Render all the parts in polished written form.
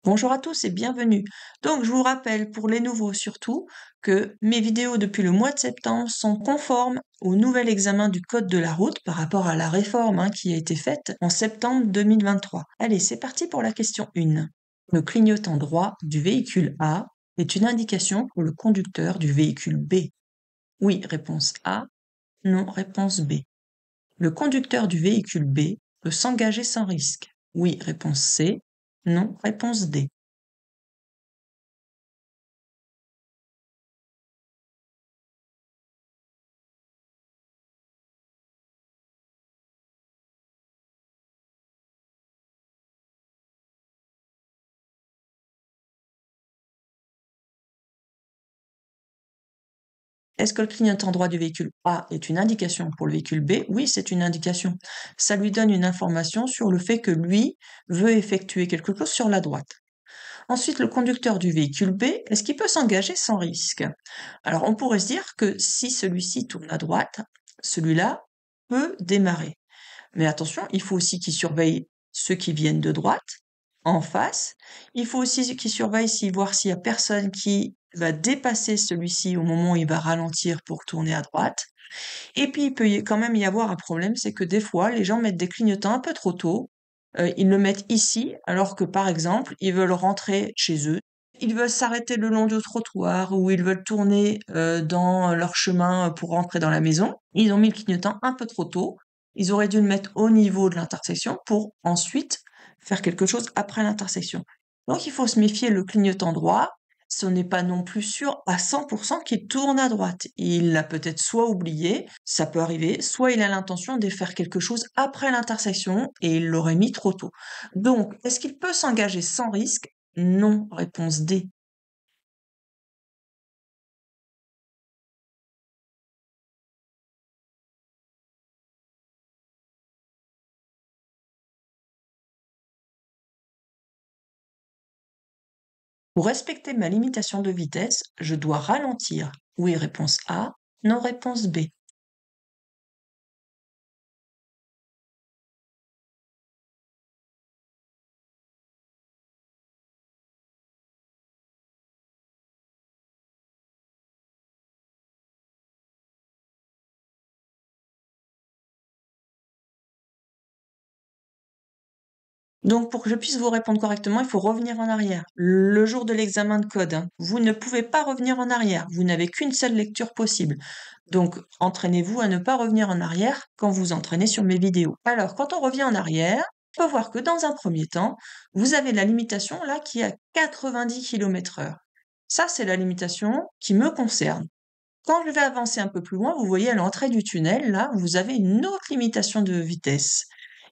Bonjour à tous et bienvenue. Donc, je vous rappelle, pour les nouveaux surtout, que mes vidéos depuis le mois de septembre sont conformes au nouvel examen du code de la route par rapport à la réforme qui a été faite en septembre 2023. Allez, c'est parti pour la question 1. Le clignotant droit du véhicule A est une indication pour le conducteur du véhicule B. Oui, réponse A. Non, réponse B. Le conducteur du véhicule B peut s'engager sans risque. Oui, réponse C. Non, réponse D. Est-ce que le clignotant droit du véhicule A est une indication pour le véhicule B? Oui, c'est une indication. Ça lui donne une information sur le fait que lui veut effectuer quelque chose sur la droite. Ensuite, le conducteur du véhicule B, est-ce qu'il peut s'engager sans risque? Alors, on pourrait se dire que si celui-ci tourne à droite, celui-là peut démarrer. Mais attention, il faut aussi qu'il surveille ceux qui viennent de droite, en face. Il faut aussi qu'il surveille voir s'il y a personne qui va dépasser celui-ci au moment où il va ralentir pour tourner à droite. Et puis, il peut quand même y avoir un problème, c'est que des fois, les gens mettent des clignotants un peu trop tôt. Ils le mettent ici, alors que par exemple, ils veulent rentrer chez eux. Ils veulent s'arrêter le long du trottoir ou ils veulent tourner dans leur chemin pour rentrer dans la maison. Ils ont mis le clignotant un peu trop tôt. Ils auraient dû le mettre au niveau de l'intersection pour ensuite faire quelque chose après l'intersection. Donc il faut se méfier, le clignotant droit, ce n'est pas non plus sûr à 100% qu'il tourne à droite. Il l'a peut-être soit oublié, ça peut arriver, soit il a l'intention de faire quelque chose après l'intersection et il l'aurait mis trop tôt. Donc, est-ce qu'il peut s'engager sans risque? Non, réponse D. Pour respecter ma limitation de vitesse, je dois ralentir. Oui, réponse A. Non, réponse B. Donc, pour que je puisse vous répondre correctement, il faut revenir en arrière. Le jour de l'examen de code, vous ne pouvez pas revenir en arrière. Vous n'avez qu'une seule lecture possible. Donc, entraînez-vous à ne pas revenir en arrière quand vous entraînez sur mes vidéos. Alors, quand on revient en arrière, on peut voir que dans un premier temps, vous avez la limitation là qui est à 90 km/h. Ça, c'est la limitation qui me concerne. Quand je vais avancer un peu plus loin, vous voyez à l'entrée du tunnel, là, vous avez une autre limitation de vitesse.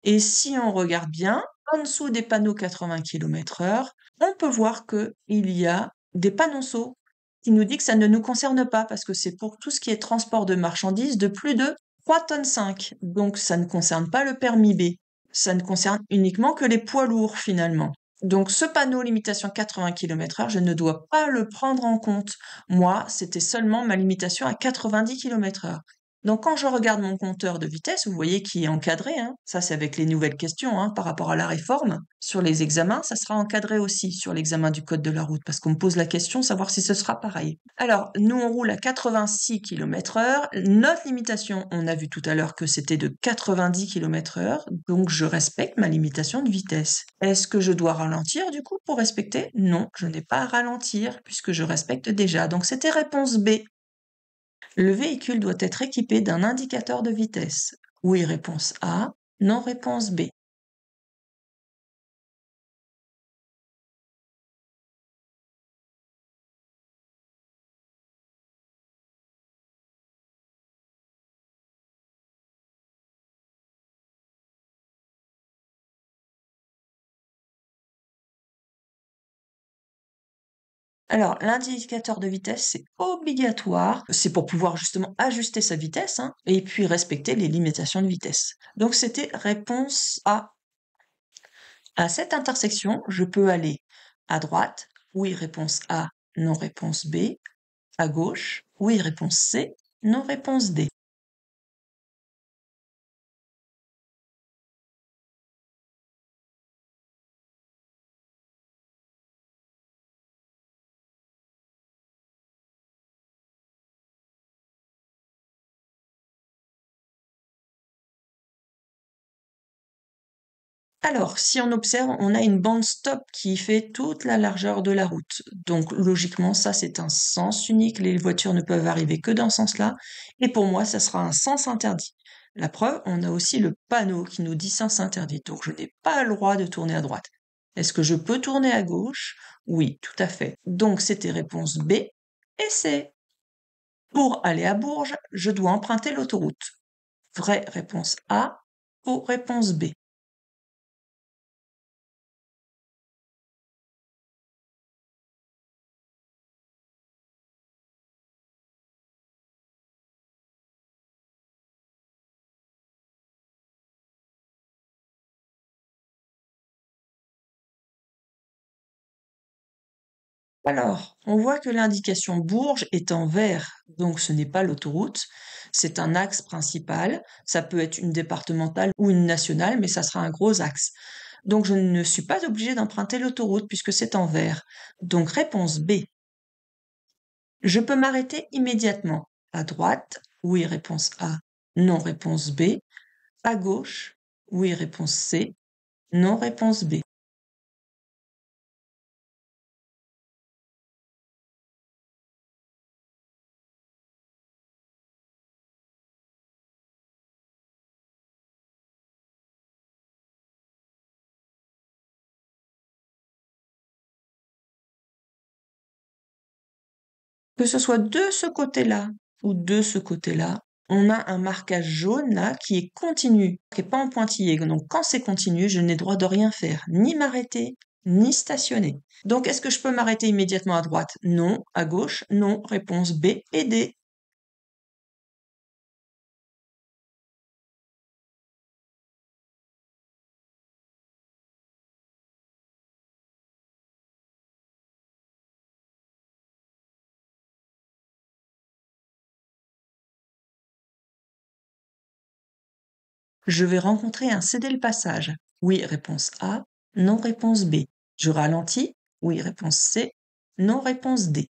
Et si on regarde bien, en dessous des panneaux 80 km/h, on peut voir qu'il y a des panonceaux qui nous dit que ça ne nous concerne pas parce que c'est pour tout ce qui est transport de marchandises de plus de 3 tonnes 5. Donc ça ne concerne pas le permis B. Ça ne concerne uniquement que les poids lourds finalement. Donc ce panneau limitation 80 km/h, je ne dois pas le prendre en compte. Moi, c'était seulement ma limitation à 90 km/h. Donc quand je regarde mon compteur de vitesse, vous voyez qu'il est encadré, hein. Ça, c'est avec les nouvelles questions par rapport à la réforme. Sur les examens, ça sera encadré aussi sur l'examen du code de la route, parce qu'on me pose la question, savoir si ce sera pareil. Alors, nous, on roule à 86 km/h. Notre limitation, on a vu tout à l'heure que c'était de 90 km/h, donc je respecte ma limitation de vitesse. Est-ce que je dois ralentir, du coup, pour respecter? Non, je n'ai pas à ralentir, puisque je respecte déjà. Donc c'était réponse B. Le véhicule doit être équipé d'un indicateur de vitesse. Oui, réponse A. Non, réponse B. Alors, l'indicateur de vitesse, c'est obligatoire. C'est pour pouvoir justement ajuster sa vitesse et puis respecter les limitations de vitesse. Donc, c'était réponse A. À cette intersection, je peux aller à droite. Oui, réponse A. Non, réponse B. À gauche. Oui, réponse C. Non, réponse D. Alors, si on observe, on a une bande stop qui fait toute la largeur de la route. Donc, logiquement, ça, c'est un sens unique. Les voitures ne peuvent arriver que dans ce sens-là. Et pour moi, ça sera un sens interdit. La preuve, on a aussi le panneau qui nous dit sens interdit. Donc, je n'ai pas le droit de tourner à droite. Est-ce que je peux tourner à gauche? Oui, tout à fait. Donc, c'était réponse B et C. Pour aller à Bourges, je dois emprunter l'autoroute. Vraie réponse A, faux réponse B. Alors, on voit que l'indication Bourges est en vert, donc ce n'est pas l'autoroute, c'est un axe principal. Ça peut être une départementale ou une nationale, mais ça sera un gros axe. Donc je ne suis pas obligée d'emprunter l'autoroute puisque c'est en vert. Donc réponse B. Je peux m'arrêter immédiatement. À droite, oui, réponse A. Non, réponse B. À gauche, oui, réponse C. Non, réponse B. Que ce soit de ce côté-là ou de ce côté-là, on a un marquage jaune là qui est continu, qui n'est pas en pointillé. Donc quand c'est continu, je n'ai droit de rien faire, ni m'arrêter, ni stationner. Donc est-ce que je peux m'arrêter immédiatement à droite? Non. À gauche? Non. Réponse B et D. Je vais rencontrer un céder le passage. Oui, réponse A. Non, réponse B. Je ralentis. Oui, réponse C. Non, réponse D.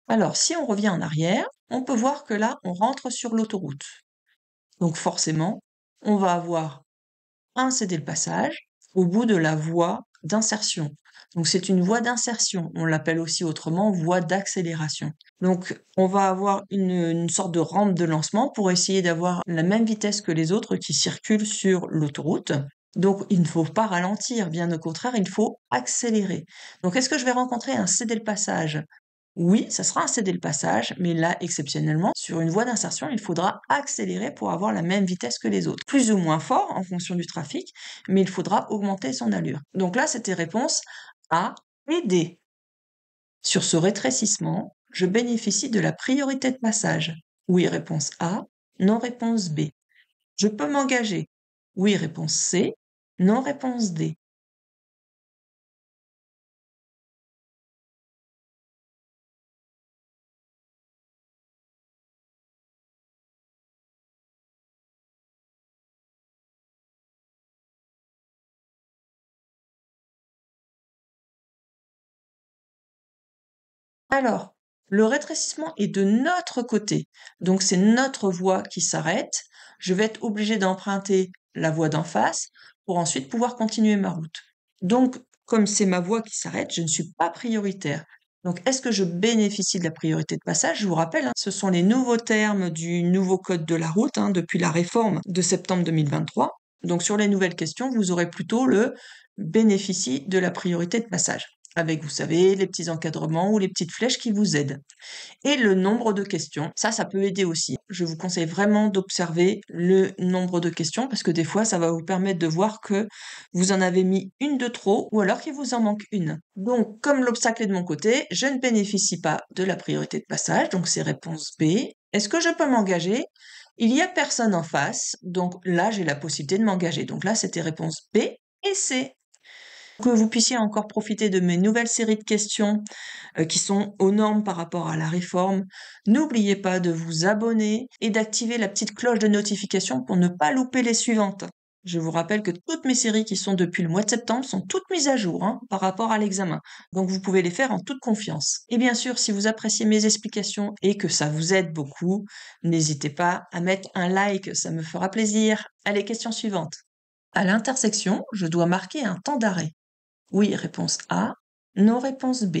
Alors, si on revient en arrière, on peut voir que là, on rentre sur l'autoroute. Donc forcément, on va avoir un céder le passage au bout de la voie d'insertion. Donc c'est une voie d'insertion. On l'appelle aussi autrement voie d'accélération. Donc on va avoir une sorte de rampe de lancement pour essayer d'avoir la même vitesse que les autres qui circulent sur l'autoroute. Donc il ne faut pas ralentir, bien au contraire, il faut accélérer. Donc est-ce que je vais rencontrer un céder le passage? Oui, ça sera un céder le passage, mais là, exceptionnellement, sur une voie d'insertion, il faudra accélérer pour avoir la même vitesse que les autres. Plus ou moins fort en fonction du trafic, mais il faudra augmenter son allure. Donc là, c'était réponse A et D. Sur ce rétrécissement, je bénéficie de la priorité de passage. Oui, réponse A. Non, réponse B. Je peux m'engager. Oui, réponse C. Non, réponse D. Alors, le rétrécissement est de notre côté, donc c'est notre voie qui s'arrête. Je vais être obligée d'emprunter la voie d'en face pour ensuite pouvoir continuer ma route. Donc, comme c'est ma voie qui s'arrête, je ne suis pas prioritaire. Donc, est-ce que je bénéficie de la priorité de passage? Je vous rappelle, hein, ce sont les nouveaux termes du nouveau code de la route, hein, depuis la réforme de septembre 2023. Donc, sur les nouvelles questions, vous aurez plutôt le bénéficie de la priorité de passage avec, vous savez, les petits encadrements ou les petites flèches qui vous aident. Et le nombre de questions, ça peut aider aussi. Je vous conseille vraiment d'observer le nombre de questions parce que des fois, ça va vous permettre de voir que vous en avez mis une de trop ou alors qu'il vous en manque une. Donc, comme l'obstacle est de mon côté, je ne bénéficie pas de la priorité de passage, donc c'est réponse B. Est-ce que je peux m'engager? Il y a personne en face, donc là, j'ai la possibilité de m'engager. Donc là, c'était réponse B et C. Que vous puissiez encore profiter de mes nouvelles séries de questions qui sont aux normes par rapport à la réforme, n'oubliez pas de vous abonner et d'activer la petite cloche de notification pour ne pas louper les suivantes. Je vous rappelle que toutes mes séries qui sont depuis le mois de septembre sont toutes mises à jour par rapport à l'examen. Donc vous pouvez les faire en toute confiance. Et bien sûr, si vous appréciez mes explications et que ça vous aide beaucoup, n'hésitez pas à mettre un like, ça me fera plaisir. Allez, question suivante. À l'intersection, je dois marquer un temps d'arrêt. Oui, réponse A. Non, réponse B.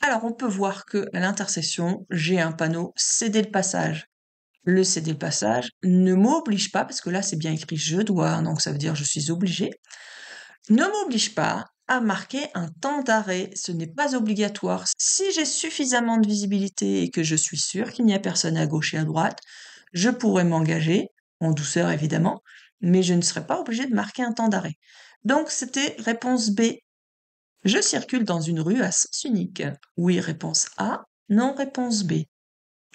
Alors, on peut voir que à l'intersection, j'ai un panneau céder le passage. Le céder le passage ne m'oblige pas, parce que là, c'est bien écrit je dois, donc ça veut dire je suis obligé, ne m'oblige pas à marquer un temps d'arrêt. Ce n'est pas obligatoire. Si j'ai suffisamment de visibilité et que je suis sûre qu'il n'y a personne à gauche et à droite, je pourrais m'engager, en douceur évidemment, mais je ne serai pas obligée de marquer un temps d'arrêt. Donc, c'était réponse B. Je circule dans une rue à sens unique. Oui, réponse A. Non, réponse B.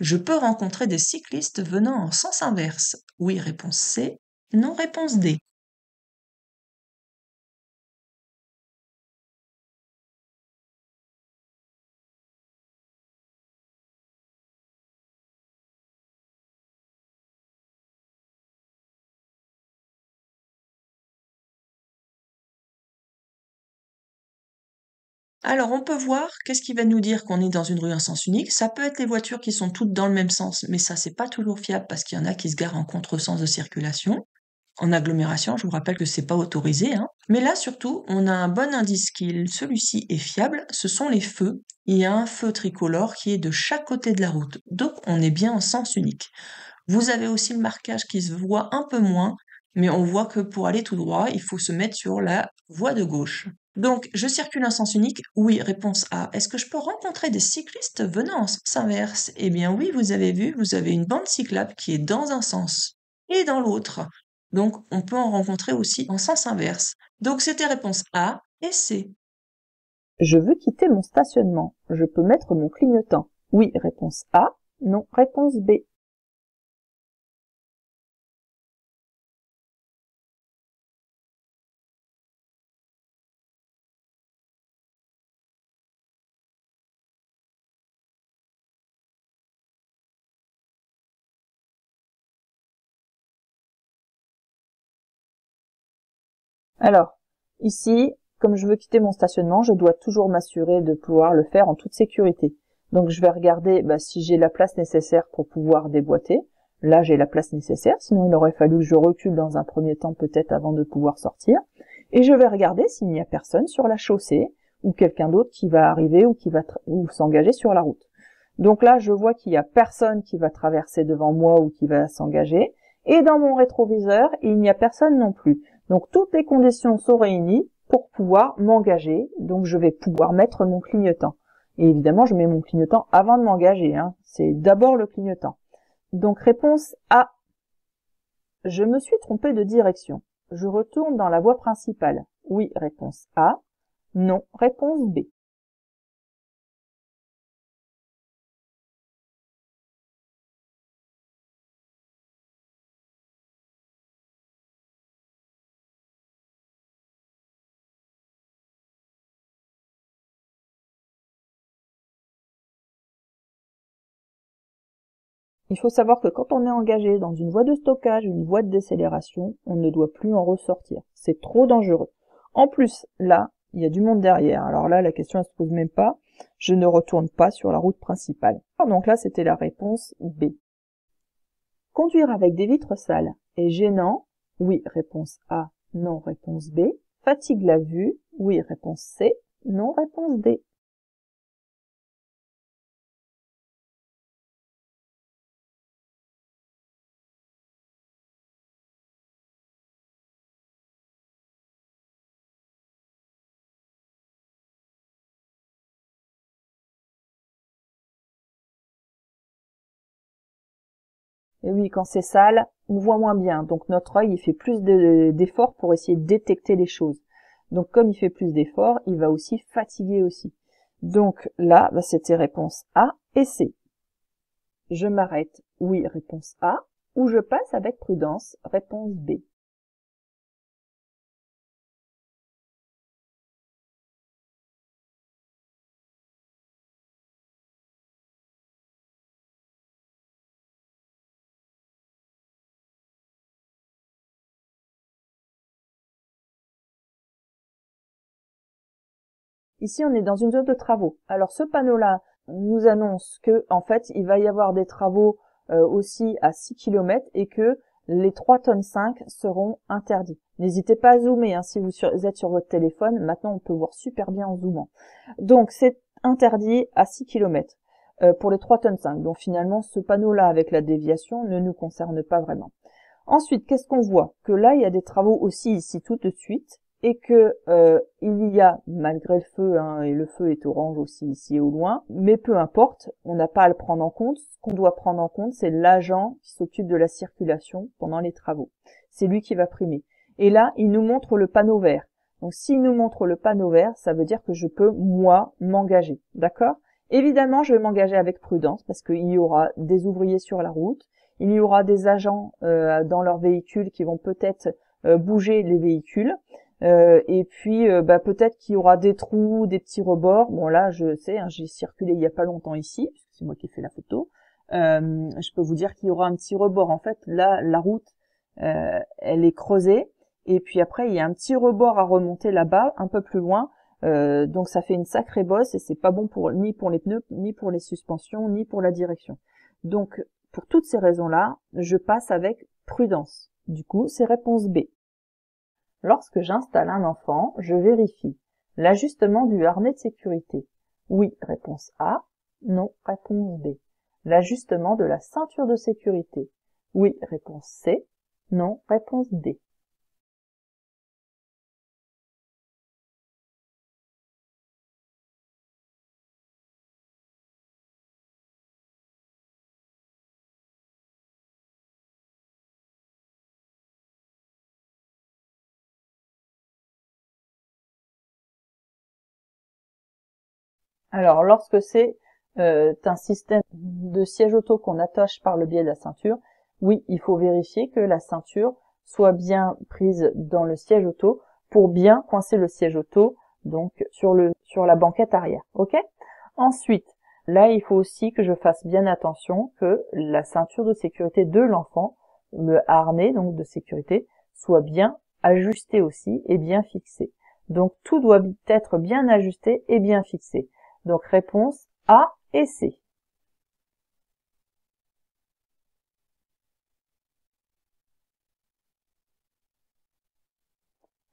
Je peux rencontrer des cyclistes venant en sens inverse. Oui, réponse C. Non, réponse D. Alors, on peut voir qu'est-ce qui va nous dire qu'on est dans une rue en sens unique. Ça peut être les voitures qui sont toutes dans le même sens, mais ça, c'est pas toujours fiable parce qu'il y en a qui se garent en contresens de circulation. En agglomération, je vous rappelle que c'est pas autorisé, Mais là, surtout, on a un bon indice celui-ci est fiable, ce sont les feux. Il y a un feu tricolore qui est de chaque côté de la route. Donc, on est bien en sens unique. Vous avez aussi le marquage qui se voit un peu moins, mais on voit que pour aller tout droit, il faut se mettre sur la voie de gauche. Donc, je circule en sens unique. Oui, réponse A. Est-ce que je peux rencontrer des cyclistes venant en sens inverse? Eh bien oui, vous avez vu, vous avez une bande cyclable qui est dans un sens et dans l'autre. Donc, on peut en rencontrer aussi en sens inverse. Donc, c'était réponse A et C. Je veux quitter mon stationnement. Je peux mettre mon clignotant. Oui, réponse A. Non, réponse B. Alors, ici, comme je veux quitter mon stationnement, je dois toujours m'assurer de pouvoir le faire en toute sécurité. Donc je vais regarder si j'ai la place nécessaire pour pouvoir déboîter. Là, j'ai la place nécessaire, sinon il aurait fallu que je recule dans un premier temps peut-être avant de pouvoir sortir. Et je vais regarder s'il n'y a personne sur la chaussée ou quelqu'un d'autre qui va arriver ou qui va ou s'engager sur la route. Donc là, je vois qu'il n'y a personne qui va traverser devant moi ou qui va s'engager. Et dans mon rétroviseur, il n'y a personne non plus. Donc toutes les conditions sont réunies pour pouvoir m'engager. Donc je vais pouvoir mettre mon clignotant. Et évidemment, je mets mon clignotant avant de m'engager. C'est d'abord le clignotant. Donc réponse A. Je me suis trompé de direction. Je retourne dans la voie principale. Oui, réponse A. Non, réponse B. Il faut savoir que quand on est engagé dans une voie de stockage, une voie de décélération, on ne doit plus en ressortir. C'est trop dangereux. En plus, là, il y a du monde derrière. Alors là, la question ne se pose même pas. Je ne retourne pas sur la route principale. Donc là, c'était la réponse B. Conduire avec des vitres sales est gênant. Oui, réponse A. Non, réponse B. Fatigue la vue. Oui, réponse C. Non, réponse D. Et oui, quand c'est sale, on voit moins bien. Donc notre œil, il fait plus d'efforts pour essayer de détecter les choses. Donc comme il fait plus d'efforts, il va aussi fatiguer aussi. Donc là, bah, c'était réponse A et C. Je m'arrête, oui, réponse A, ou je passe avec prudence, réponse B. Ici, on est dans une zone de travaux. Alors, ce panneau-là nous annonce que, en fait, il va y avoir des travaux aussi à 6 km et que les 3,5 tonnes seront interdits. N'hésitez pas à zoomer, hein, si vous êtes sur votre téléphone. Maintenant, on peut voir super bien en zoomant. Donc, c'est interdit à 6 km pour les 3,5 tonnes. Donc, finalement, ce panneau-là avec la déviation ne nous concerne pas vraiment. Ensuite, qu'est-ce qu'on voit? Que là, il y a des travaux aussi ici tout de suite. Et que il y a, malgré le feu, hein, et le feu est orange aussi ici au loin, mais peu importe, on n'a pas à le prendre en compte. Ce qu'on doit prendre en compte, c'est l'agent qui s'occupe de la circulation pendant les travaux. C'est lui qui va primer. Et là, il nous montre le panneau vert. Donc s'il nous montre le panneau vert, ça veut dire que je peux, moi, m'engager. D'accord? Évidemment, je vais m'engager avec prudence parce qu'il y aura des ouvriers sur la route, il y aura des agents dans leurs véhicules qui vont peut-être bouger les véhicules. Et puis bah, peut-être qu'il y aura des trous, des petits rebords. Bon là, je sais, hein, j'ai circulé il y a pas longtemps ici, puisque c'est moi qui ai fait la photo. Je peux vous dire qu'il y aura un petit rebord. En fait, là, la route, elle est creusée. Et puis après, il y a un petit rebord à remonter là-bas, un peu plus loin. Donc ça fait une sacrée bosse et c'est pas bon ni pour les pneus, ni pour les suspensions, ni pour la direction. Donc pour toutes ces raisons-là, je passe avec prudence. Du coup, c'est réponse B. Lorsque j'installe un enfant, je vérifie l'ajustement du harnais de sécurité. Oui, réponse A. Non, réponse B. L'ajustement de la ceinture de sécurité. Oui, réponse C. Non, réponse D. Alors, lorsque c'est un système de siège auto qu'on attache par le biais de la ceinture, oui, il faut vérifier que la ceinture soit bien prise dans le siège auto pour bien coincer le siège auto donc sur la banquette arrière. OK? Ensuite, là, il faut aussi que je fasse bien attention que la ceinture de sécurité de l'enfant, le harnais donc de sécurité, soit bien ajusté aussi et bien fixé. Donc tout doit être bien ajusté et bien fixé. Donc réponse A et C.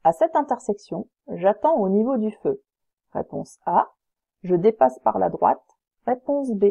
À cette intersection, j'attends au niveau du feu. Réponse A. Je dépasse par la droite. Réponse B.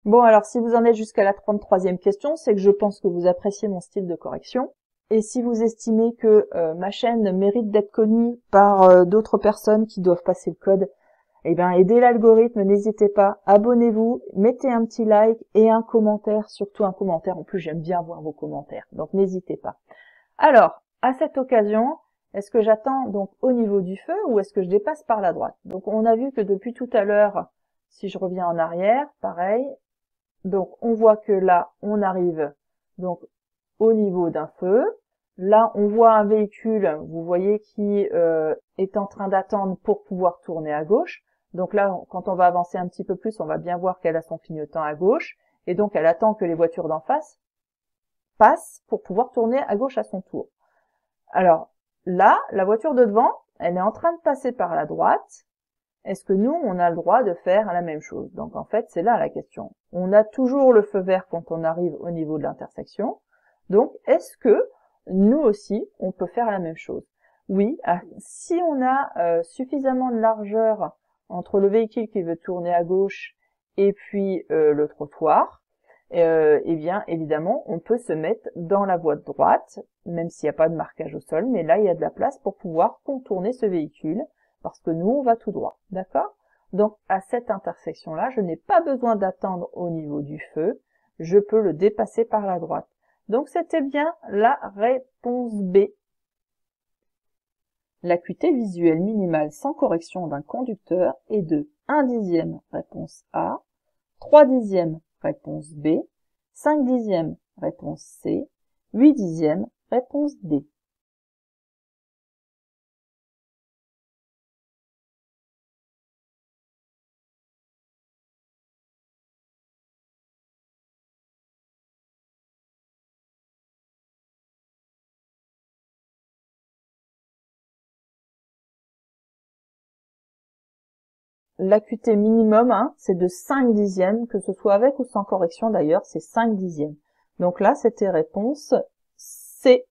Bon, alors si vous en êtes jusqu'à la 33e question, c'est que je pense que vous appréciez mon style de correction. Et si vous estimez que ma chaîne mérite d'être connue par d'autres personnes qui doivent passer le code, eh bien, aidez l'algorithme, n'hésitez pas, abonnez-vous, mettez un petit like et un commentaire, surtout un commentaire. En plus, j'aime bien voir vos commentaires, donc n'hésitez pas. Alors, à cette occasion, est-ce que j'attends donc au niveau du feu ou est-ce que je dépasse par la droite? Donc, on a vu que depuis tout à l'heure, si je reviens en arrière, pareil. Donc, on voit que là, on arrive donc au niveau d'un feu. Là, on voit un véhicule, vous voyez, qui est en train d'attendre pour pouvoir tourner à gauche. Donc là, quand on va avancer un petit peu plus, on va bien voir qu'elle a son clignotant à gauche. Et donc, elle attend que les voitures d'en face passent pour pouvoir tourner à gauche à son tour. Alors, là, la voiture de devant, elle est en train de passer par la droite. Est-ce que nous, on a le droit de faire la même chose? Donc, en fait, c'est là la question. On a toujours le feu vert quand on arrive au niveau de l'intersection. Donc, est-ce que nous aussi, on peut faire la même chose? Oui, si on a suffisamment de largeur entre le véhicule qui veut tourner à gauche et puis le trottoir, eh bien évidemment on peut se mettre dans la voie de droite, même s'il n'y a pas de marquage au sol, mais là il y a de la place pour pouvoir contourner ce véhicule, parce que nous on va tout droit, d'accord? Donc à cette intersection-là, je n'ai pas besoin d'attendre au niveau du feu, je peux le dépasser par la droite. Donc c'était bien la réponse B. L'acuité visuelle minimale sans correction d'un conducteur est de 1/10 réponse A, 3/10 réponse B, 5/10 réponse C, 8/10 réponse D. L'acuité minimum, hein, c'est de 5/10, que ce soit avec ou sans correction d'ailleurs, c'est 5/10. Donc là, c'était réponse C.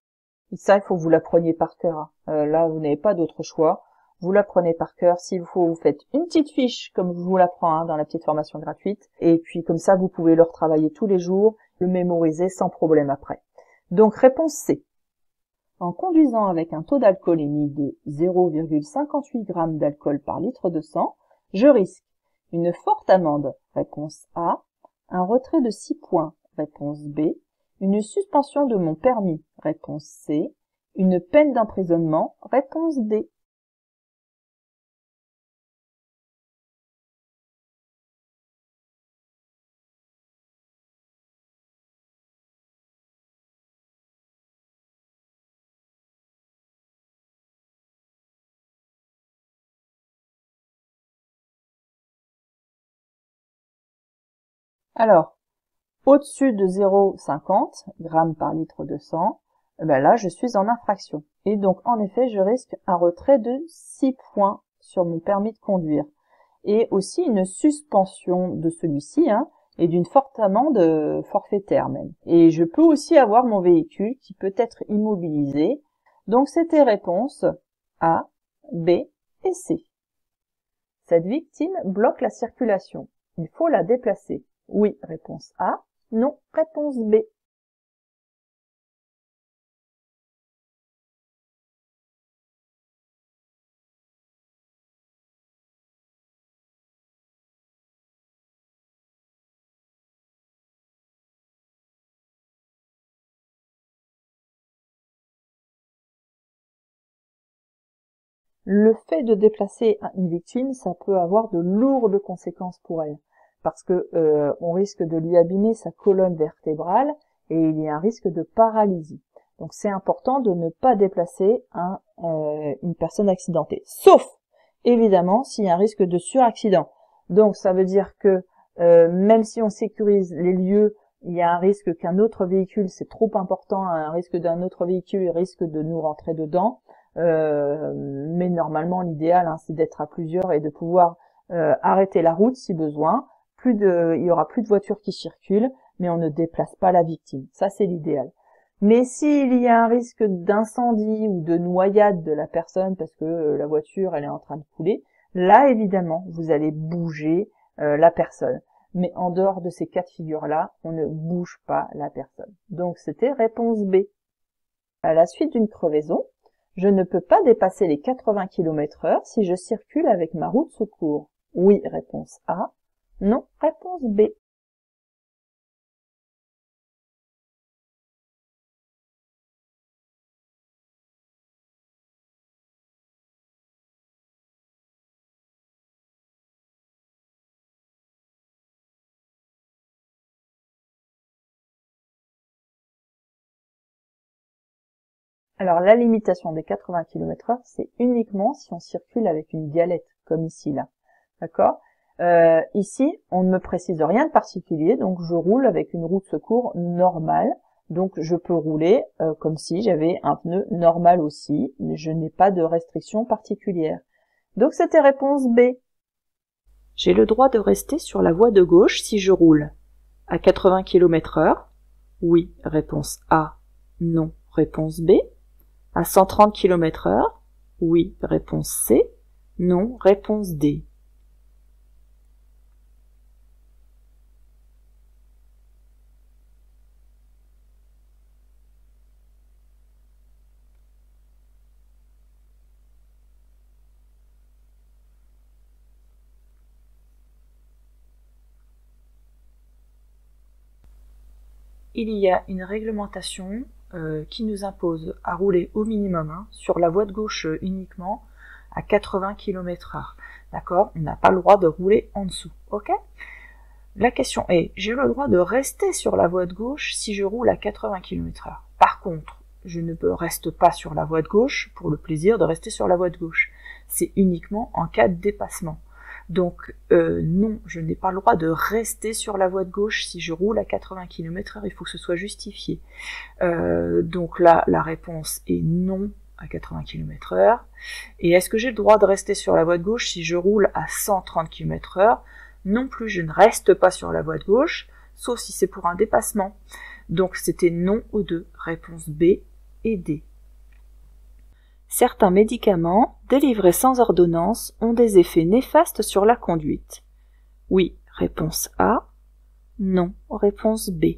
Et ça, il faut que vous la preniez par cœur. Là, vous n'avez pas d'autre choix. Vous la prenez par cœur. S'il faut, vous faites une petite fiche, comme je vous l'apprends dans la petite formation gratuite. Et puis, comme ça, vous pouvez le retravailler tous les jours, le mémoriser sans problème après. Donc, réponse C. En conduisant avec un taux d'alcoolémie de 0,58 g d'alcool par litre de sang, je risque une forte amende, réponse A, un retrait de 6 points, réponse B, une suspension de mon permis, réponse C, une peine d'emprisonnement, réponse D. Alors, au-dessus de 0,50 g par litre de sang, ben là, je suis en infraction. Et donc, en effet, je risque un retrait de 6 points sur mon permis de conduire. Et aussi une suspension de celui-ci, hein, et d'une forte amende forfaitaire même. Et je peux aussi avoir mon véhicule qui peut être immobilisé. Donc, c'était réponse A, B et C. Cette victime bloque la circulation. Il faut la déplacer. Oui, réponse A. Non, réponse B. Le fait de déplacer une victime, ça peut avoir de lourdes conséquences pour elle, parce que on risque de lui abîmer sa colonne vertébrale et il y a un risque de paralysie. Donc c'est important de ne pas déplacer une personne accidentée, sauf évidemment s'il y a un risque de suraccident. Donc ça veut dire que même si on sécurise les lieux, il y a un risque qu'un autre véhicule, c'est trop important, un risque d'un autre véhicule risque de nous rentrer dedans. Mais normalement l'idéal c'est d'être à plusieurs et de pouvoir arrêter la route si besoin. Il y aura plus de voitures qui circulent, mais on ne déplace pas la victime. Ça c'est l'idéal. Mais s'il y a un risque d'incendie ou de noyade de la personne parce que la voiture elle est en train de couler, là évidemment vous allez bouger la personne. Mais en dehors de ces cas de figure-là, on ne bouge pas la personne. Donc c'était réponse B. À la suite d'une crevaison, je ne peux pas dépasser les 80 km/h si je circule avec ma roue de secours. Oui, réponse A. Non, réponse B. Alors la limitation des 80 km/h, c'est uniquement si on circule avec une galette, comme ici là. D'accord ? Ici, on ne me précise rien de particulier, donc je roule avec une roue de secours normale. Donc je peux rouler comme si j'avais un pneu normal aussi, mais je n'ai pas de restriction particulière. Donc c'était réponse B. J'ai le droit de rester sur la voie de gauche si je roule. À 80 km/h? Oui, réponse A. Non, réponse B. À 130 km/h? Oui, réponse C. Non, réponse D. il y a une réglementation qui nous impose à rouler au minimum sur la voie de gauche uniquement à 80 km/h. D'accord? On n'a pas le droit de rouler en dessous. Ok? La question est, j'ai le droit de rester sur la voie de gauche si je roule à 80 km/h. Par contre, je ne reste pas sur la voie de gauche pour le plaisir de rester sur la voie de gauche. C'est uniquement en cas de dépassement. Donc non, je n'ai pas le droit de rester sur la voie de gauche si je roule à 80 km/h, il faut que ce soit justifié. Donc là, la réponse est non à 80 km/h. Et est-ce que j'ai le droit de rester sur la voie de gauche si je roule à 130 km/h? Non plus, je ne reste pas sur la voie de gauche, sauf si c'est pour un dépassement. Donc c'était non aux deux, réponse B et D. Certains médicaments, délivrés sans ordonnance, ont des effets néfastes sur la conduite. Oui, réponse A. Non, réponse B.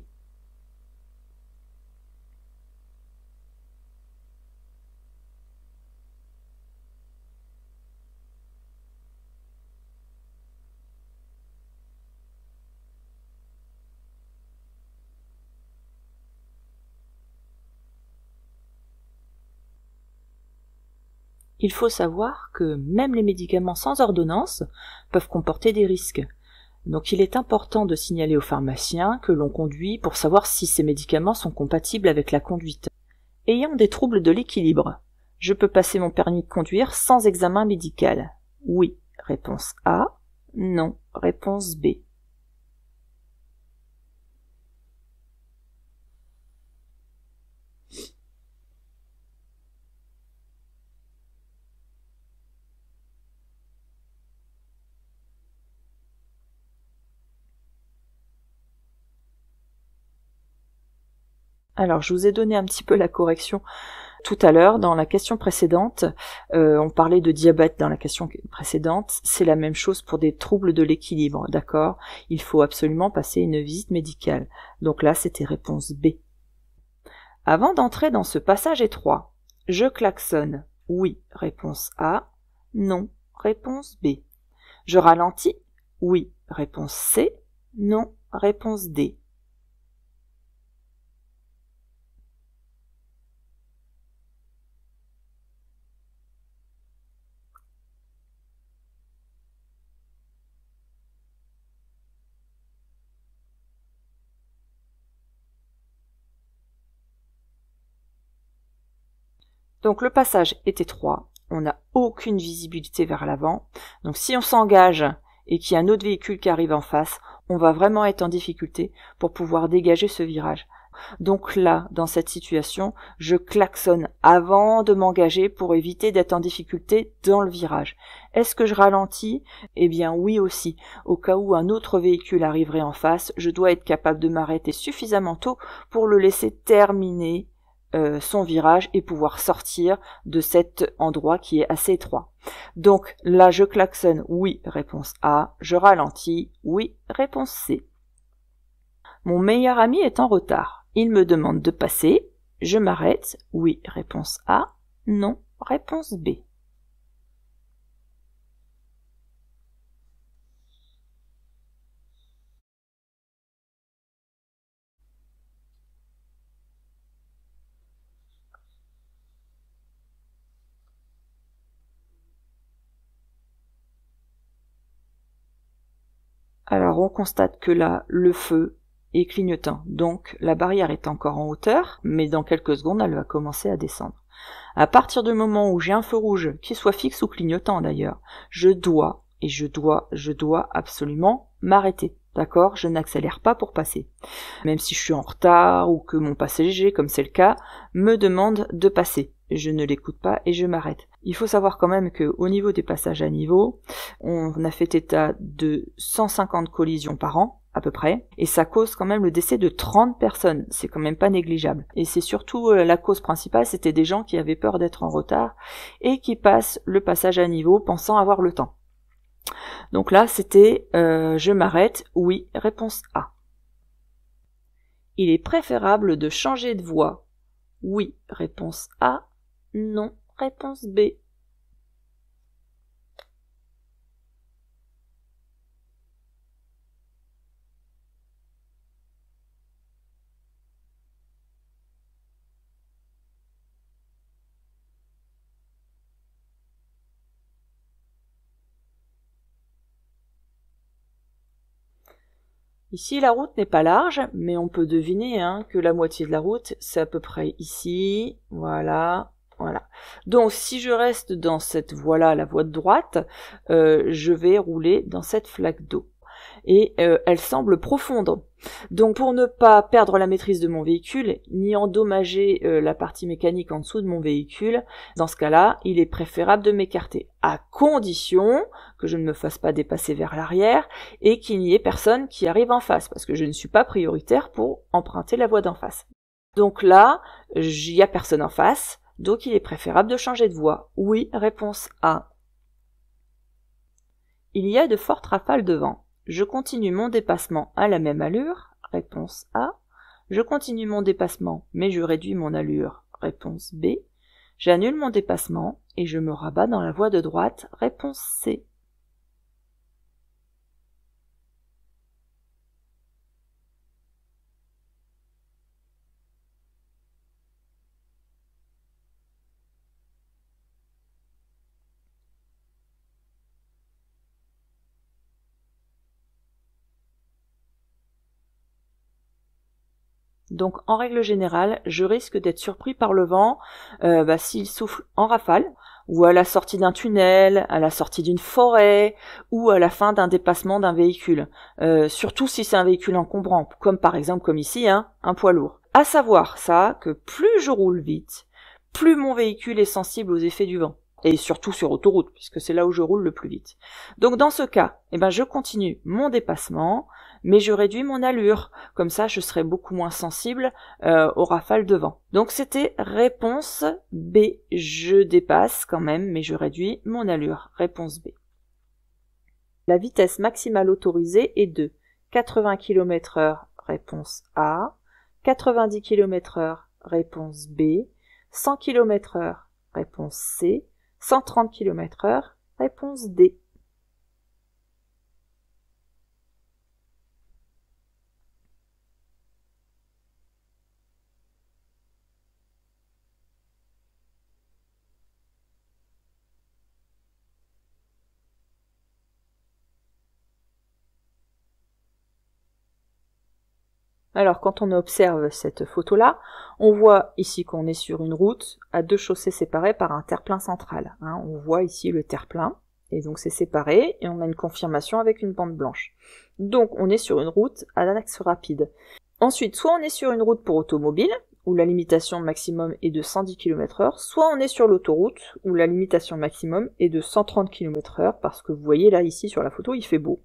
Il faut savoir que même les médicaments sans ordonnance peuvent comporter des risques. Donc il est important de signaler au pharmacien que l'on conduit pour savoir si ces médicaments sont compatibles avec la conduite. Ayant des troubles de l'équilibre, je peux passer mon permis de conduire sans examen médical. Oui, réponse A. Non, réponse B. Alors, je vous ai donné un petit peu la correction tout à l'heure dans la question précédente. On parlait de diabète dans la question précédente. C'est la même chose pour des troubles de l'équilibre, d'accord? Il faut absolument passer une visite médicale. Donc là, c'était réponse B. Avant d'entrer dans ce passage étroit, je klaxonne. Oui, réponse A. Non, réponse B. Je ralentis. Oui, réponse C. Non, réponse D. Donc le passage est étroit, on n'a aucune visibilité vers l'avant. Donc si on s'engage et qu'il y a un autre véhicule qui arrive en face, on va vraiment être en difficulté pour pouvoir dégager ce virage. Donc là, dans cette situation, je klaxonne avant de m'engager pour éviter d'être en difficulté dans le virage. Est-ce que je ralentis? Eh bien oui aussi. Au cas où un autre véhicule arriverait en face, je dois être capable de m'arrêter suffisamment tôt pour le laisser terminer son virage et pouvoir sortir de cet endroit qui est assez étroit. Donc là, je klaxonne, oui, réponse A. Je ralentis, oui, réponse C. Mon meilleur ami est en retard. Il me demande de passer. Je m'arrête, oui, réponse A. Non, réponse B. Alors on constate que là, le feu est clignotant. Donc la barrière est encore en hauteur, mais dans quelques secondes, elle va commencer à descendre. À partir du moment où j'ai un feu rouge, qu'il soit fixe ou clignotant d'ailleurs, je dois absolument m'arrêter. D'accord? Je n'accélère pas pour passer. Même si je suis en retard ou que mon passager, comme c'est le cas, me demande de passer. Je ne l'écoute pas et je m'arrête. Il faut savoir quand même qu'au niveau des passages à niveau, on a fait état de 150 collisions par an, à peu près, et ça cause quand même le décès de 30 personnes. C'est quand même pas négligeable. Et c'est surtout la cause principale, c'était des gens qui avaient peur d'être en retard et qui passent le passage à niveau pensant avoir le temps. Donc là, c'était je m'arrête, oui, réponse A. Il est préférable de changer de voie. Oui, réponse A. Non, réponse B. Ici, la route n'est pas large, mais on peut deviner hein, que la moitié de la route, c'est à peu près ici. Voilà, voilà. Donc, si je reste dans cette voie-là, la voie de droite, je vais rouler dans cette flaque d'eau. Et elle semble profonde. Donc pour ne pas perdre la maîtrise de mon véhicule, ni endommager la partie mécanique en dessous de mon véhicule, dans ce cas-là, il est préférable de m'écarter, à condition que je ne me fasse pas dépasser vers l'arrière et qu'il n'y ait personne qui arrive en face, parce que je ne suis pas prioritaire pour emprunter la voie d'en face. Donc là, il n'y a personne en face, donc il est préférable de changer de voie. Oui, réponse A. Il y a de fortes rafales de vent. Je continue mon dépassement à la même allure, réponse A. Je continue mon dépassement, mais je réduis mon allure, réponse B. J'annule mon dépassement et je me rabats dans la voie de droite, réponse C. Donc en règle générale, je risque d'être surpris par le vent s'il souffle en rafale, ou à la sortie d'un tunnel, à la sortie d'une forêt, ou à la fin d'un dépassement d'un véhicule. Surtout si c'est un véhicule encombrant, comme par exemple comme ici, hein, un poids lourd. À savoir ça, que plus je roule vite, plus mon véhicule est sensible aux effets du vent. Et surtout sur autoroute, puisque c'est là où je roule le plus vite. Donc dans ce cas, je continue mon dépassement, mais je réduis mon allure. Comme ça, je serai beaucoup moins sensible aux rafales de vent. Donc c'était réponse B. Je dépasse quand même, mais je réduis mon allure. Réponse B. La vitesse maximale autorisée est de 80 km/h, réponse A, 90 km/h, réponse B, 100 km/h, réponse C, 130 km/h, réponse D. Alors quand on observe cette photo-là, on voit ici qu'on est sur une route à deux chaussées séparées par un terre-plein central. Hein. On voit ici le terre-plein, et donc c'est séparé, et on a une confirmation avec une bande blanche. Donc on est sur une route à l'axe rapide. Ensuite, soit on est sur une route pour automobile, où la limitation maximum est de 110 km/h, soit on est sur l'autoroute, où la limitation maximum est de 130 km/h, parce que vous voyez là, ici sur la photo, il fait beau.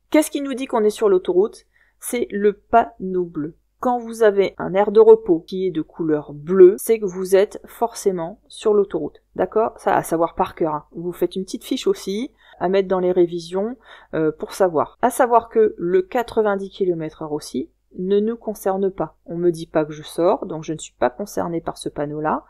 Qu'est-ce qui nous dit qu'on est sur l'autoroute ? C'est le panneau bleu. Quand vous avez un aire de repos qui est de couleur bleue, c'est que vous êtes forcément sur l'autoroute. D'accord ? Ça, à savoir par cœur. Hein. Vous faites une petite fiche aussi, à mettre dans les révisions, pour savoir. À savoir que le 90 km/h aussi ne nous concerne pas. On me dit pas que je sors, donc je ne suis pas concernée par ce panneau-là.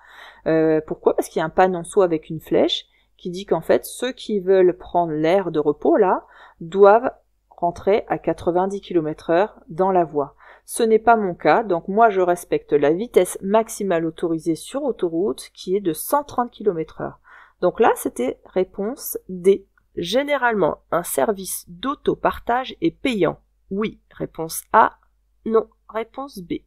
Pourquoi ? Parce qu'il y a un panneau avec une flèche qui dit qu'en fait, ceux qui veulent prendre l'aire de repos, là, doivent rentrer à 90 km/h dans la voie. Ce n'est pas mon cas, donc moi je respecte la vitesse maximale autorisée sur autoroute qui est de 130 km/h. Donc là c'était réponse D. Généralement, un service d'autopartage est payant. Oui, réponse A. Non, réponse B.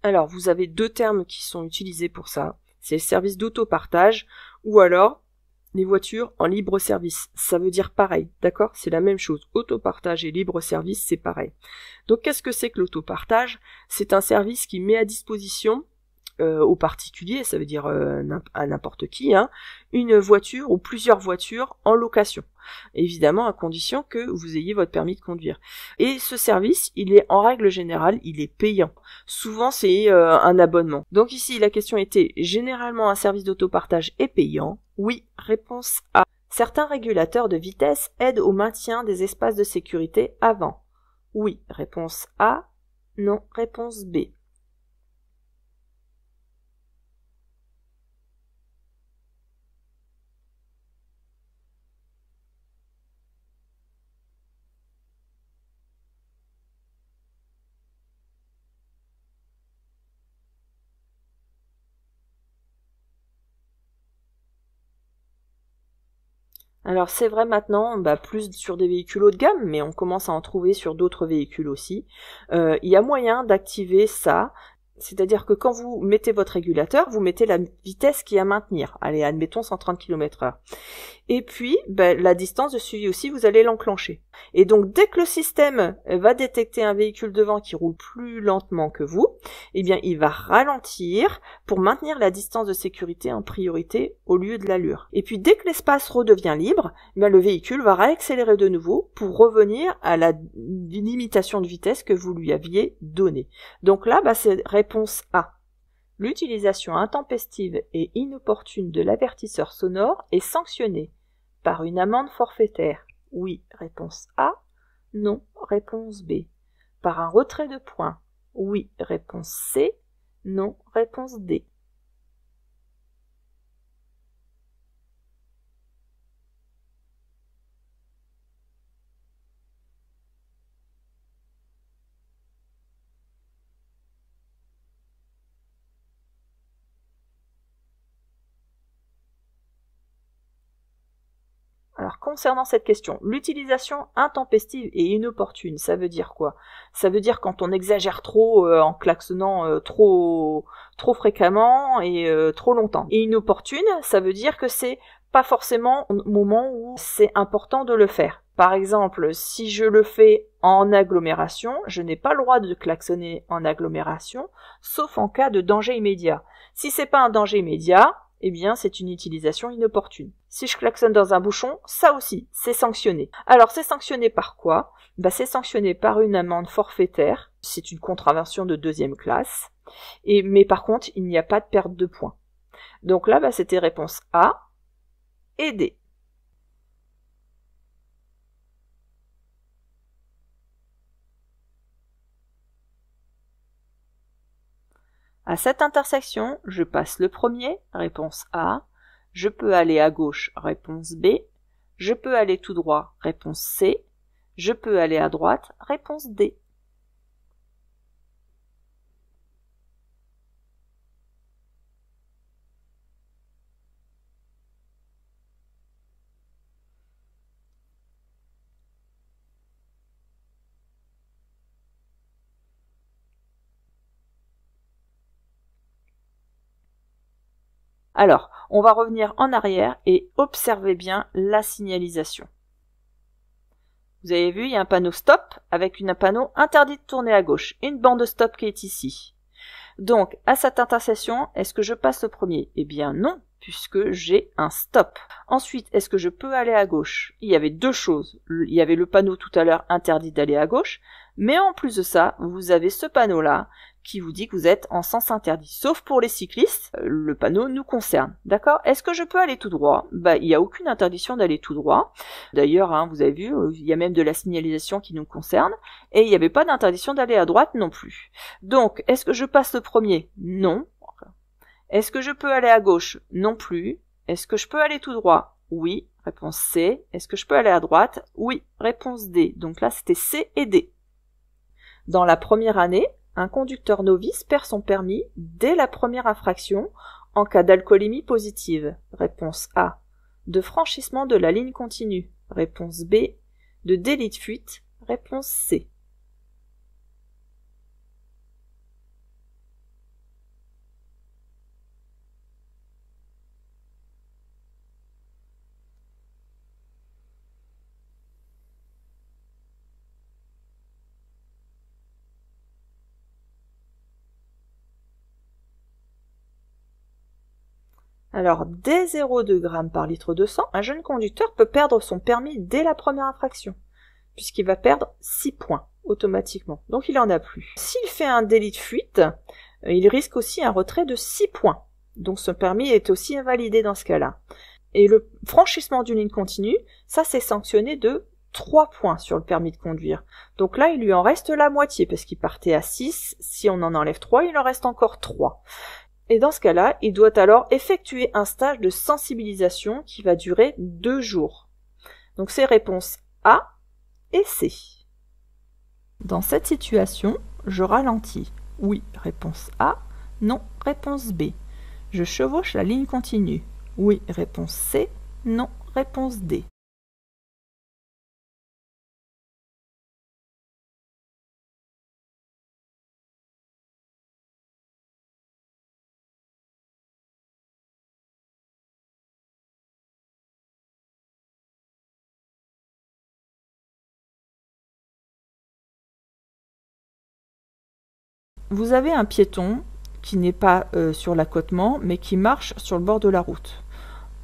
Alors, vous avez deux termes qui sont utilisés pour ça. C'est le service d'autopartage ou alors les voitures en libre service. Ça veut dire pareil, d'accord ? C'est la même chose. Autopartage et libre service, c'est pareil. Donc, qu'est-ce que c'est que l'autopartage ? C'est un service qui met à disposition aux particuliers, ça veut dire à n'importe qui, hein, une voiture ou plusieurs voitures en location. Évidemment, à condition que vous ayez votre permis de conduire. Et ce service, il est en règle générale, il est payant. Souvent, c'est un abonnement. Donc ici, la question était, généralement, un service d'autopartage est payant ? Oui, réponse A. Certains régulateurs de vitesse aident au maintien des espaces de sécurité avant. Oui, réponse A. Non, réponse B. Alors c'est vrai maintenant, plus sur des véhicules haut de gamme, mais on commence à en trouver sur d'autres véhicules aussi. Il y a moyen d'activer ça, c'est-à-dire que quand vous mettez votre régulateur, vous mettez la vitesse qui est à maintenir. Allez, admettons 130 km/h. Et puis, la distance de suivi aussi, vous allez l'enclencher. Et donc, dès que le système va détecter un véhicule devant qui roule plus lentement que vous, eh bien, il va ralentir pour maintenir la distance de sécurité en priorité au lieu de l'allure. Et puis, dès que l'espace redevient libre, le véhicule va réaccélérer de nouveau pour revenir à la limitation de vitesse que vous lui aviez donnée. Donc là, c'est réponse A. L'utilisation intempestive et inopportune de l'avertisseur sonore est sanctionnée par une amende forfaitaire. Oui, réponse A. Non, réponse B. Par un retrait de points. Oui, réponse C. Non, réponse D. Alors, concernant cette question, l'utilisation intempestive et inopportune, ça veut dire quoi? Ça veut dire quand on exagère trop en klaxonnant trop fréquemment et trop longtemps. Et inopportune, ça veut dire que c'est pas forcément au moment où c'est important de le faire. Par exemple, si je le fais en agglomération, je n'ai pas le droit de klaxonner en agglomération, sauf en cas de danger immédiat. Si c'est pas un danger immédiat, eh bien, c'est une utilisation inopportune. Si je klaxonne dans un bouchon, ça aussi, c'est sanctionné. Alors, c'est sanctionné par quoi? C'est sanctionné par une amende forfaitaire. C'est une contravention de 2e classe. Mais par contre, il n'y a pas de perte de points. Donc là, c'était réponse A et D. À cette intersection, je passe le premier, réponse A. Je peux aller à gauche, réponse B. Je peux aller tout droit, réponse C. Je peux aller à droite, réponse D. Alors, on va revenir en arrière et observez bien la signalisation. Vous avez vu, il y a un panneau stop avec un panneau interdit de tourner à gauche et une bande stop qui est ici. Donc, à cette intersection, est-ce que je passe le premier? Eh bien non, puisque j'ai un stop. Ensuite, est-ce que je peux aller à gauche? Il y avait deux choses. Il y avait le panneau tout à l'heure interdit d'aller à gauche, mais en plus de ça, vous avez ce panneau-là qui vous dit que vous êtes en sens interdit. Sauf pour les cyclistes, le panneau nous concerne. D'accord? Est-ce que je peux aller tout droit? Il n'y a aucune interdiction d'aller tout droit. D'ailleurs, vous avez vu, il y a même de la signalisation qui nous concerne. Et il n'y avait pas d'interdiction d'aller à droite non plus. Donc, est-ce que je passe le premier? Non. Est-ce que je peux aller à gauche? Non plus. Est-ce que je peux aller tout droit? Oui. Réponse C. Est-ce que je peux aller à droite? Oui. Réponse D. Donc là, c'était C et D. Dans la première année, un conducteur novice perd son permis dès la première infraction en cas d'alcoolémie positive. Réponse A. De franchissement de la ligne continue. Réponse B. De délit de fuite. Réponse C. Alors, dès 0,2 g par litre de sang, un jeune conducteur peut perdre son permis dès la première infraction, puisqu'il va perdre 6 points automatiquement. Donc il en a plus. S'il fait un délit de fuite, il risque aussi un retrait de 6 points. Donc son permis est aussi invalidé dans ce cas-là. Et le franchissement d'une ligne continue, ça c'est sanctionné de 3 points sur le permis de conduire. Donc là, il lui en reste la moitié, parce qu'il partait à 6. Si on en enlève 3, il en reste encore 3. Et dans ce cas-là, il doit alors effectuer un stage de sensibilisation qui va durer 2 jours. Donc c'est réponse A et C. Dans cette situation, je ralentis. Oui, réponse A. Non, réponse B. Je chevauche la ligne continue. Oui, réponse C. Non, réponse D. vous avez un piéton qui n'est pas sur l'accotement, mais qui marche sur le bord de la route.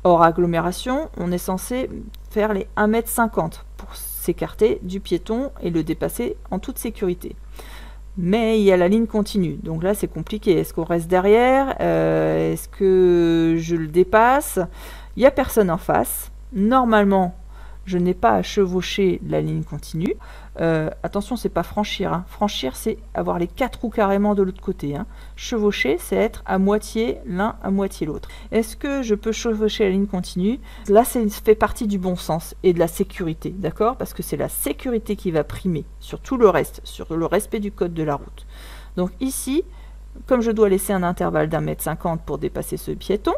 Hors agglomération, on est censé faire les 1,50 m pour s'écarter du piéton et le dépasser en toute sécurité. Mais il y a la ligne continue, donc là c'est compliqué. Est-ce qu'on reste derrière? Est-ce que je le dépasse? Il n'y a personne en face. Normalement, je n'ai pas à chevaucher la ligne continue. Attention, c'est pas franchir. Hein. Franchir, c'est avoir les 4 roues carrément de l'autre côté. Hein. Chevaucher, c'est être à moitié l'un, à moitié l'autre. Est-ce que je peux chevaucher la ligne continue? Là, ça fait partie du bon sens et de la sécurité, d'accord? Parce que c'est la sécurité qui va primer sur tout le reste, sur le respect du code de la route. Donc ici, comme je dois laisser un intervalle d'1,50 m pour dépasser ce piéton,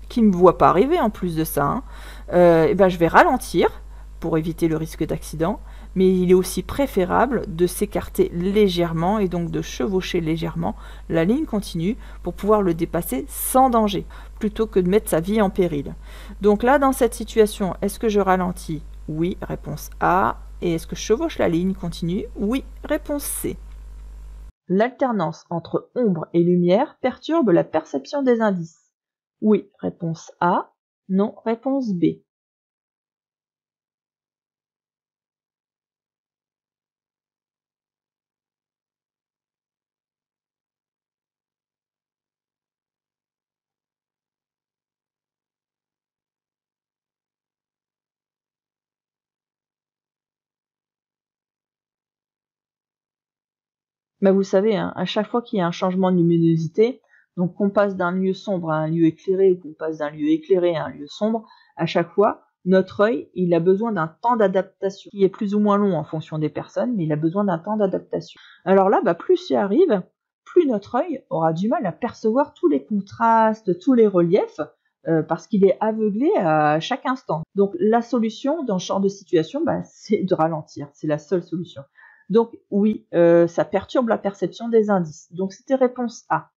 qui ne me voit pas arriver en plus de ça, et ben je vais ralentir pour éviter le risque d'accident, mais il est aussi préférable de s'écarter légèrement et donc de chevaucher légèrement la ligne continue pour pouvoir le dépasser sans danger, plutôt que de mettre sa vie en péril. Donc là, dans cette situation, est-ce que je ralentis? Oui, réponse A. Et est-ce que je chevauche la ligne continue? Oui, réponse C. L'alternance entre ombre et lumière perturbe la perception des indices. Oui, réponse A. Non, réponse B. Vous savez, hein, à chaque fois qu'il y a un changement de luminosité, donc qu'on passe d'un lieu sombre à un lieu éclairé ou qu'on passe d'un lieu éclairé à un lieu sombre, à chaque fois, notre œil, il a besoin d'un temps d'adaptation qui est plus ou moins long en fonction des personnes, mais il a besoin d'un temps d'adaptation. Alors là, plus ça arrive, plus notre œil aura du mal à percevoir tous les contrastes, tous les reliefs, parce qu'il est aveuglé à chaque instant. Donc la solution dans ce genre de situation, c'est de ralentir, c'est la seule solution. Donc oui, ça perturbe la perception des indices. Donc c'était réponse A.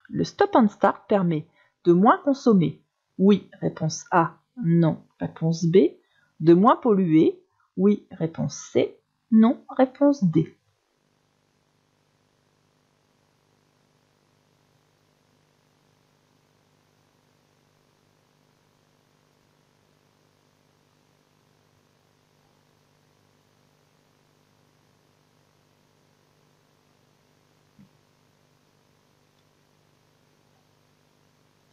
Le stop and start permet de moins consommer. Oui, réponse A. Non, réponse B. De moins polluer. Oui, réponse C. Non, réponse D.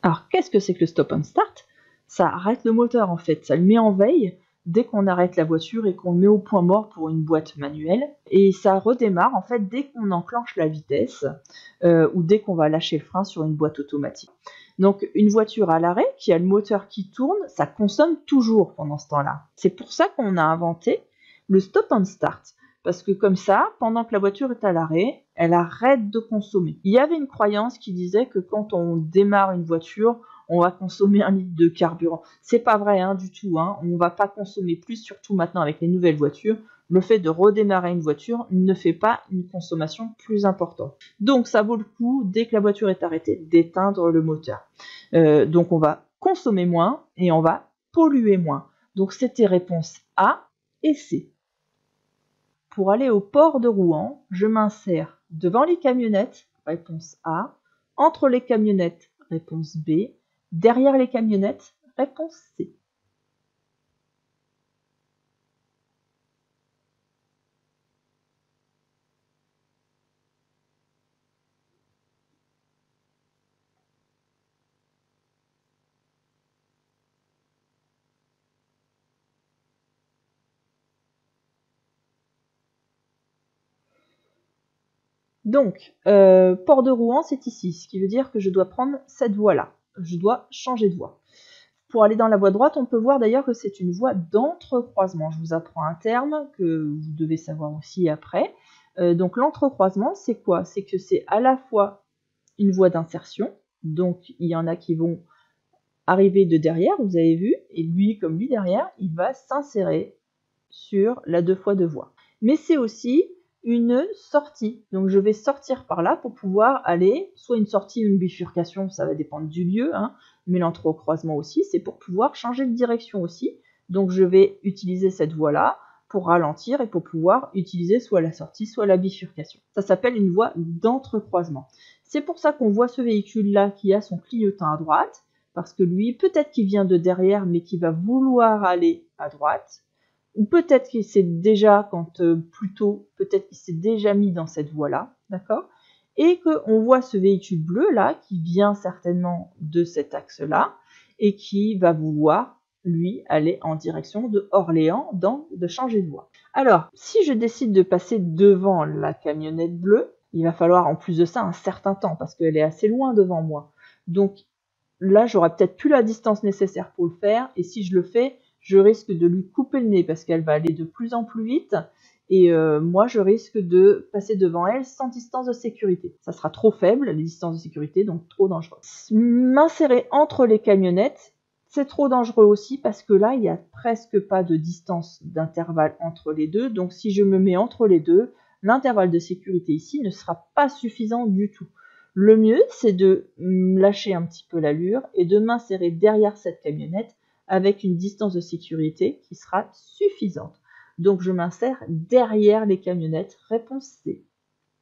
Alors, qu'est-ce que c'est que le stop and start? Ça arrête le moteur en fait, ça le met en veille dès qu'on arrête la voiture et qu'on le met au point mort pour une boîte manuelle. Et ça redémarre en fait dès qu'on enclenche la vitesse ou dès qu'on va lâcher le frein sur une boîte automatique. Donc une voiture à l'arrêt qui a le moteur qui tourne, ça consomme toujours pendant ce temps-là. C'est pour ça qu'on a inventé le stop and start. Parce que comme ça, pendant que la voiture est à l'arrêt, elle arrête de consommer. Il y avait une croyance qui disait que quand on démarre une voiture, on va consommer 1 litre de carburant. C'est pas vrai du tout. On va pas consommer plus, surtout maintenant avec les nouvelles voitures. Le fait de redémarrer une voiture ne fait pas une consommation plus importante. Donc ça vaut le coup, dès que la voiture est arrêtée, d'éteindre le moteur. Donc on va consommer moins et on va polluer moins. Donc c'était réponse A et C. Pour aller au port de Rouen, je m'insère devant les camionnettes, réponse A, entre les camionnettes, réponse B, derrière les camionnettes, réponse C. Donc, port de Rouen, c'est ici, ce qui veut dire que je dois prendre cette voie-là. Je dois changer de voie. Pour aller dans la voie droite, on peut voir d'ailleurs que c'est une voie d'entrecroisement. Je vous apprends un terme que vous devez savoir aussi après. Donc l'entrecroisement, c'est quoi? C'est que c'est à la fois une voie d'insertion, donc il y en a qui vont arriver de derrière, vous avez vu, et lui, comme lui derrière, il va s'insérer sur la 2 fois 2 voies. Mais c'est aussi une sortie. Donc je vais sortir par là pour pouvoir aller, soit une sortie ou une bifurcation, ça va dépendre du lieu, mais l'entrecroisement aussi, c'est pour pouvoir changer de direction aussi. Donc je vais utiliser cette voie-là pour ralentir et pour pouvoir utiliser soit la sortie, soit la bifurcation. Ça s'appelle une voie d'entrecroisement. C'est pour ça qu'on voit ce véhicule-là qui a son clignotant à droite, parce que lui, peut-être qu'il vient de derrière, mais qui va vouloir aller à droite, ou peut-être qu'il s'est déjà, peut-être qu'il s'est déjà mis dans cette voie-là, d'accord? Et qu'on voit ce véhicule bleu-là, qui vient certainement de cet axe-là, et qui va vouloir, lui, aller en direction de Orléans, de changer de voie. Alors, si je décide de passer devant la camionnette bleue, il va falloir en plus de ça un certain temps, parce qu'elle est assez loin devant moi. Donc là, j'aurai peut-être plus la distance nécessaire pour le faire, et si je le fais, je risque de lui couper le nez, parce qu'elle va aller de plus en plus vite, et moi, je risque de passer devant elle sans distance de sécurité. Ça sera trop faible, les distances de sécurité, donc trop dangereux. M'insérer entre les camionnettes, c'est trop dangereux aussi, parce que là, il n'y a presque pas de distance d'intervalle entre les deux, donc si je me mets entre les deux, l'intervalle de sécurité ici ne sera pas suffisant du tout. Le mieux, c'est de lâcher un petit peu l'allure et de m'insérer derrière cette camionnette avec une distance de sécurité qui sera suffisante. Donc je m'insère derrière les camionnettes. Réponse C.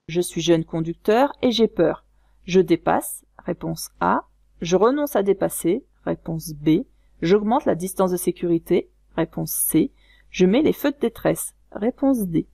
Je suis jeune conducteur et j'ai peur. Je dépasse. Réponse A. Je renonce à dépasser. Réponse B. J'augmente la distance de sécurité. Réponse C. Je mets les feux de détresse. Réponse D.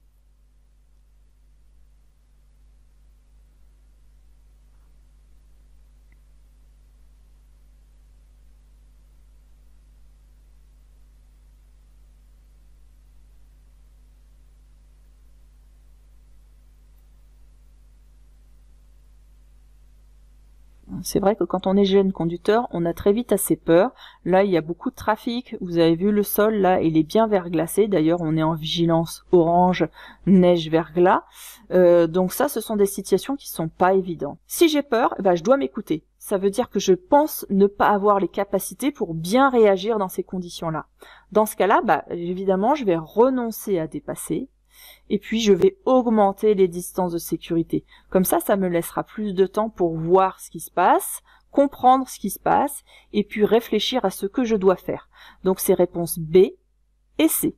C'est vrai que quand on est jeune conducteur, on a très vite assez peur. Là, il y a beaucoup de trafic. Vous avez vu le sol, là, il est bien verglacé. D'ailleurs, on est en vigilance orange, neige, verglas. Donc ça, ce sont des situations qui sont pas évidentes. Si j'ai peur, je dois m'écouter. Ça veut dire que je pense ne pas avoir les capacités pour bien réagir dans ces conditions-là. Dans ce cas-là, évidemment, je vais renoncer à dépasser. Et puis je vais augmenter les distances de sécurité. Comme ça me laissera plus de temps pour voir ce qui se passe, comprendre ce qui se passe, et puis réfléchir à ce que je dois faire. Donc c'est réponse B et C.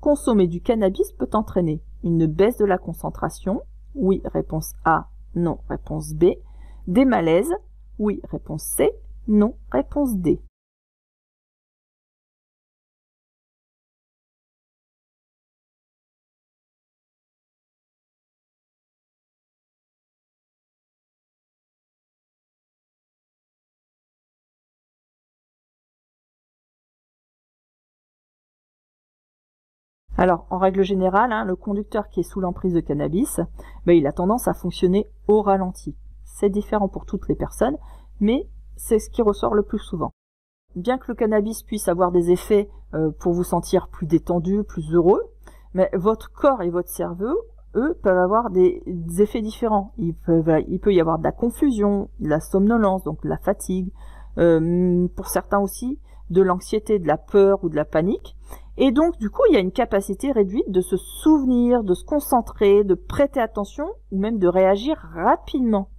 Consommer du cannabis peut entraîner une baisse de la concentration. Oui, réponse A. Non, réponse B. Des malaises. Oui, réponse C. Non, réponse D. Alors, en règle générale, le conducteur qui est sous l'emprise de cannabis, il a tendance à fonctionner au ralenti. C'est différent pour toutes les personnes, mais c'est ce qui ressort le plus souvent. Bien que le cannabis puisse avoir des effets pour vous sentir plus détendu, plus heureux, mais votre corps et votre cerveau, eux, peuvent avoir des effets différents. Il peut y avoir de la confusion, de la somnolence, donc de la fatigue, pour certains aussi, de l'anxiété, de la peur ou de la panique. Et donc, du coup, il y a une capacité réduite de se souvenir, de se concentrer, de prêter attention ou même de réagir rapidement.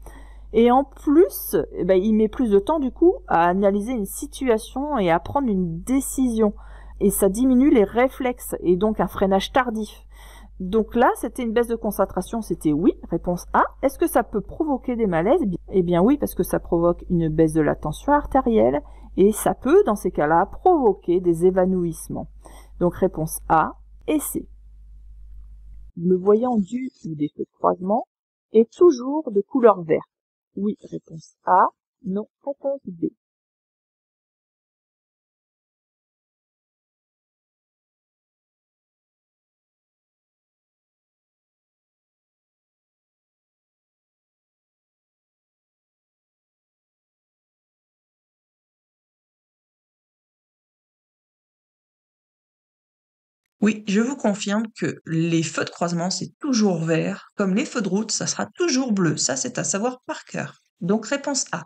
Et en plus, il met plus de temps, du coup, à analyser une situation et à prendre une décision. Et ça diminue les réflexes et donc un freinage tardif. Donc là, c'était une baisse de concentration, c'était oui, réponse A. Est-ce que ça peut provoquer des malaises? Eh bien oui, parce que ça provoque une baisse de la tension artérielle et ça peut, dans ces cas-là, provoquer des évanouissements. Donc réponse A et C. Le voyant du ou des feux de croisement est toujours de couleur verte. Oui, réponse A. Non, réponse B. Oui, je vous confirme que les feux de croisement, c'est toujours vert, comme les feux de route, ça sera toujours bleu. Ça, c'est à savoir par cœur. Donc réponse A.